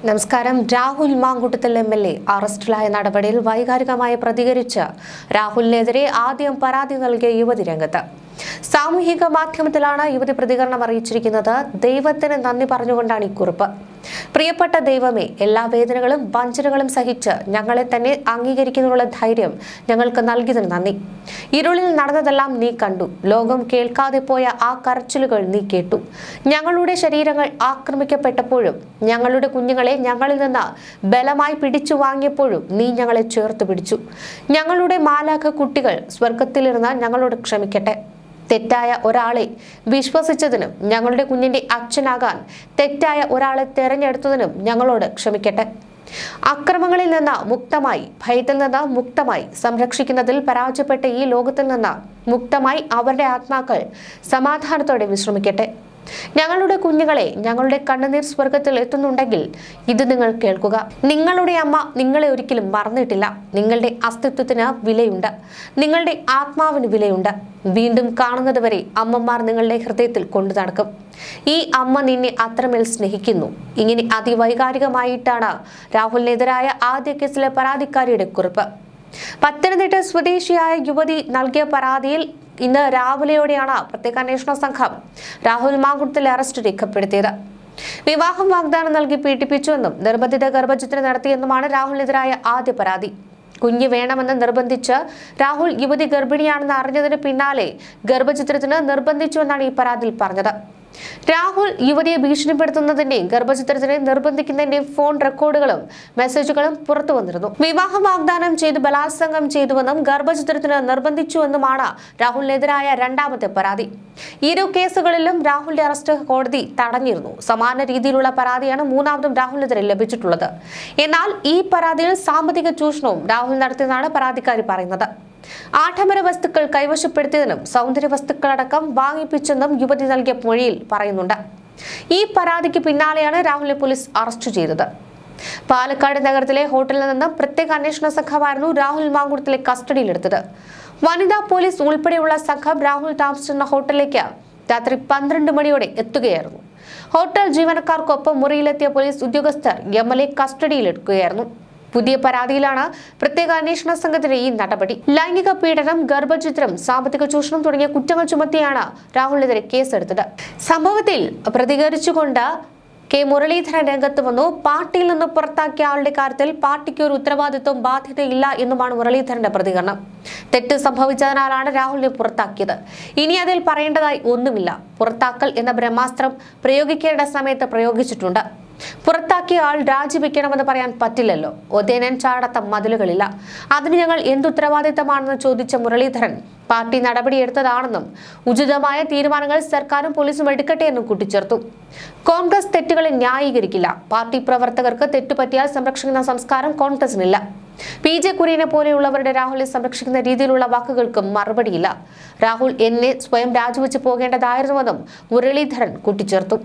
നമസ്കാരം. രാഹുൽ മാങ്കൂട്ടത്തിൽ MLA അറസ്റ്റിലായ നടപടിയിൽ വൈകാരികമായി പ്രതികരിച്ച് രാഹുലിനെതിരെ ആദ്യം പരാതി നൽകിയ യുവതി രംഗത്ത്. സാമൂഹിക മാധ്യമത്തിലാണ് യുവതി പ്രതികരണം അറിയിച്ചിരിക്കുന്നത്. ദൈവത്തിന് നന്ദി പറഞ്ഞുകൊണ്ടാണ് ഈ കുറിപ്പ്. പ്രിയപ്പെട്ട ദൈവമേ, എല്ലാ വേദനകളും വഞ്ചനകളും സഹിച്ച് ഞങ്ങളെ തന്നെ അംഗീകരിക്കുന്നതിനുള്ള ധൈര്യം ഞങ്ങൾക്ക് നൽകിയതിന് നന്ദി. ഇരുളിൽ നടന്നതെല്ലാം നീ കണ്ടു. ലോകം കേൾക്കാതെ പോയ ആ കരച്ചിലുകൾ നീ കേട്ടു. ഞങ്ങളുടെ ശരീരങ്ങൾ ആക്രമിക്കപ്പെട്ടപ്പോഴും ഞങ്ങളുടെ കുഞ്ഞുങ്ങളെ ഞങ്ങളിൽ നിന്ന് ബലമായി പിടിച്ചു വാങ്ങിയപ്പോഴും നീ ഞങ്ങളെ ചേർത്ത് പിടിച്ചു. ഞങ്ങളുടെ മാലാഖ കുട്ടികൾ സ്വർഗത്തിലിരുന്ന് ഞങ്ങളോട് ക്ഷമിക്കട്ടെ. തെറ്റായ ഒരാളെ വിശ്വസിച്ചതിനും ഞങ്ങളുടെ കുഞ്ഞിന്റെ അച്ഛനാകാൻ തെറ്റായ ഒരാളെ തെരഞ്ഞെടുത്തതിനും ഞങ്ങളോട് ക്ഷമിക്കട്ടെ. അക്രമങ്ങളിൽ നിന്ന് മുക്തമായി, ഭയത്തിൽ നിന്ന് മുക്തമായി, സംരക്ഷിക്കുന്നതിൽ പരാജയപ്പെട്ട ഈ ലോകത്തിൽ നിന്ന് മുക്തമായി അവരുടെ ആത്മാക്കൾ സമാധാനത്തോടെ വിശ്രമിക്കട്ടെ. ഞങ്ങളുടെ കുഞ്ഞുങ്ങളെ ഞങ്ങളുടെ കണ്ണുനീർ സ്വർഗത്തിൽ എത്തുന്നുണ്ടെങ്കിൽ ഇത് നിങ്ങൾ കേൾക്കുക. നിങ്ങളുടെ അമ്മ നിങ്ങളെ ഒരിക്കലും മറന്നിട്ടില്ല. നിങ്ങളുടെ അസ്തിത്വത്തിന് വിലയുണ്ട്. നിങ്ങളുടെ ആത്മാവിന് വിലയുണ്ട്. വീണ്ടും കാണുന്നതുവരെ അമ്മമാർ നിങ്ങളുടെ ഹൃദയത്തിൽ കൊണ്ടു നടക്കും. ഈ അമ്മ നിന്നെ അത്രമേൽ സ്നേഹിക്കുന്നു. ഇങ്ങനെ അതിവൈകാരികമായിട്ടാണ് രാഹുലിനെതിരായ ആദ്യ കേസിലെ പരാതിക്കാരിയുടെ കുറിപ്പ്. പത്തനംതിട്ട സ്വദേശിയായ യുവതി നൽകിയ പരാതിയിൽ ഇന്ന് രാവിലെയോടെയാണ് പ്രത്യേക അന്വേഷണ സംഘം രാഹുൽ മാങ്കൂട്ടത്തിലെ അറസ്റ്റ് രേഖപ്പെടുത്തിയത്. വിവാഹം വാഗ്ദാനം നൽകി പീഡിപ്പിച്ചുവെന്നും നിർബന്ധിത ഗർഭഛിദ്രം നടത്തിയെന്നുമാണ് രാഹുലിനെതിരായ ആദ്യ പരാതി. കുഞ്ഞ് വേണമെന്ന് നിർബന്ധിച്ച് രാഹുൽ യുവതി ഗർഭിണിയാണെന്ന് അറിഞ്ഞതിന് പിന്നാലെ ഗർഭഛിദ്രത്തിന് നിർബന്ധിച്ചുവെന്നാണ് ഈ പരാതിയിൽ പറഞ്ഞത്. രാഹുൽ യുവതിയെ ഭീഷണിപ്പെടുത്തുന്നതിന്റെയും ഗർഭഛിദ്രത്തിനെ നിർബന്ധിക്കുന്നതിന്റെയും ഫോൺ റെക്കോർഡുകളും മെസ്സേജുകളും പുറത്തു വന്നിരുന്നു. വിവാഹം വാഗ്ദാനം ചെയ്ത് ബലാത്സംഗം ചെയ്തുവെന്നും ഗർഭഛിദ്രത്തിന് നിർബന്ധിച്ചുവെന്നുമാണ് രാഹുലിനെതിരായ രണ്ടാമത്തെ പരാതി. ഇരു കേസുകളിലും രാഹുലിന്റെ അറസ്റ്റ് കോടതി തടഞ്ഞിരുന്നു. സമാന രീതിയിലുള്ള പരാതിയാണ് മൂന്നാമതും രാഹുലിനെതിരെ ലഭിച്ചിട്ടുള്ളത്. എന്നാൽ ഈ പരാതിയിൽ സാമ്പത്തിക ചൂഷണവും രാഹുൽ നടത്തിയതാണ് പരാതിക്കാരി പറയുന്നത്. ആഡംബര വസ്തുക്കൾ കൈവശപ്പെടുത്തിയതിനും സൗന്ദര്യ വസ്തുക്കളടക്കം വാങ്ങിപ്പിച്ചെന്നും യുവതി നൽകിയ മൊഴിയിൽ പറയുന്നുണ്ട്. ഈ പരാതിക്ക് പിന്നാലെയാണ് രാഹുലിനെ പോലീസ് അറസ്റ്റ് ചെയ്തത്. പാലക്കാട് നഗരത്തിലെ ഹോട്ടലിൽ നിന്ന് പ്രത്യേക അന്വേഷണ സംഘമായിരുന്നു രാഹുൽ മാങ്കൂട്ടത്തിലെ കസ്റ്റഡിയിലെടുത്തത്. വനിതാ പോലീസ് ഉൾപ്പെടെയുള്ള സംഘം രാഹുൽ താമസിച്ചിരുന്ന ഹോട്ടലിലേക്ക് രാത്രി 12 മണിയോടെ എത്തുകയായിരുന്നു. ഹോട്ടൽ ജീവനക്കാർക്കൊപ്പം മുറിയിലെത്തിയ പോലീസ് ഉദ്യോഗസ്ഥർ MLA കസ്റ്റഡിയിലെടുക്കുകയായിരുന്നു. പുതിയ പരാതിയിലാണ് പ്രത്യേക അന്വേഷണ സംഘത്തിന്റെ ഈ നടപടി. ലൈംഗിക പീഡനം, ഗർഭഛിദ്രം, സാമ്പത്തിക ചൂഷണം തുടങ്ങിയ കുറ്റങ്ങൾ ചുമത്തിയാണ് രാഹുലിനെതിരെ കേസെടുത്തത്. സംഭവത്തിൽ പ്രതികരിച്ചുകൊണ്ട് കെ മുരളീധരൻ രംഗത്ത് വന്നു. പാർട്ടിയിൽ നിന്ന് പുറത്താക്കിയ ആളുടെ കാര്യത്തിൽ പാർട്ടിക്ക് ഒരു ഉത്തരവാദിത്വം ബാധ്യതയില്ല എന്നുമാണ് മുരളീധരന്റെ പ്രതികരണം. തെറ്റ് സംഭവിച്ചതിനാലാണ് രാഹുലിനെ പുറത്താക്കിയത്. ഇനി അതിൽ പറയേണ്ടതായി ഒന്നുമില്ല. പുറത്താക്കൽ എന്ന ബ്രഹ്മാസ്ത്രം പ്രയോഗിക്കേണ്ട സമയത്ത് പ്രയോഗിച്ചിട്ടുണ്ട്. പുറത്താക്കിയ ആൾ രാജിവെക്കണമെന്ന് പറയാൻ പറ്റില്ലല്ലോ. ഒതേനൻ ചാടത്ത മതിലുകളില്ല. അതിന് ഞങ്ങൾ എന്തുത്തരവാദിത്തമാണെന്ന് ചോദിച്ച മുരളീധരൻ പാർട്ടി നടപടിയെടുത്തതാണെന്നും ഉചിതമായ തീരുമാനങ്ങൾ സർക്കാരും പോലീസും എടുക്കട്ടെ എന്നും കൂട്ടിച്ചേർത്തു. കോൺഗ്രസ് തെറ്റുകളെ ന്യായീകരിക്കില്ല. പാർട്ടി പ്രവർത്തകർക്ക് തെറ്റുപറ്റിയാൽ സംരക്ഷിക്കുന്ന സംസ്കാരം കോൺഗ്രസിനില്ല. PJ കുര്യനെ പോലെയുള്ളവരുടെ രാഹുലിനെ സംരക്ഷിക്കുന്ന രീതിയിലുള്ള വാക്കുകൾക്ക് മറുപടിയില്ല. രാഹുൽ എന്നെ സ്വയം രാജിവെച്ച് പോകേണ്ടതായിരുന്നുവെന്നും മുരളീധരൻ കൂട്ടിച്ചേർത്തു.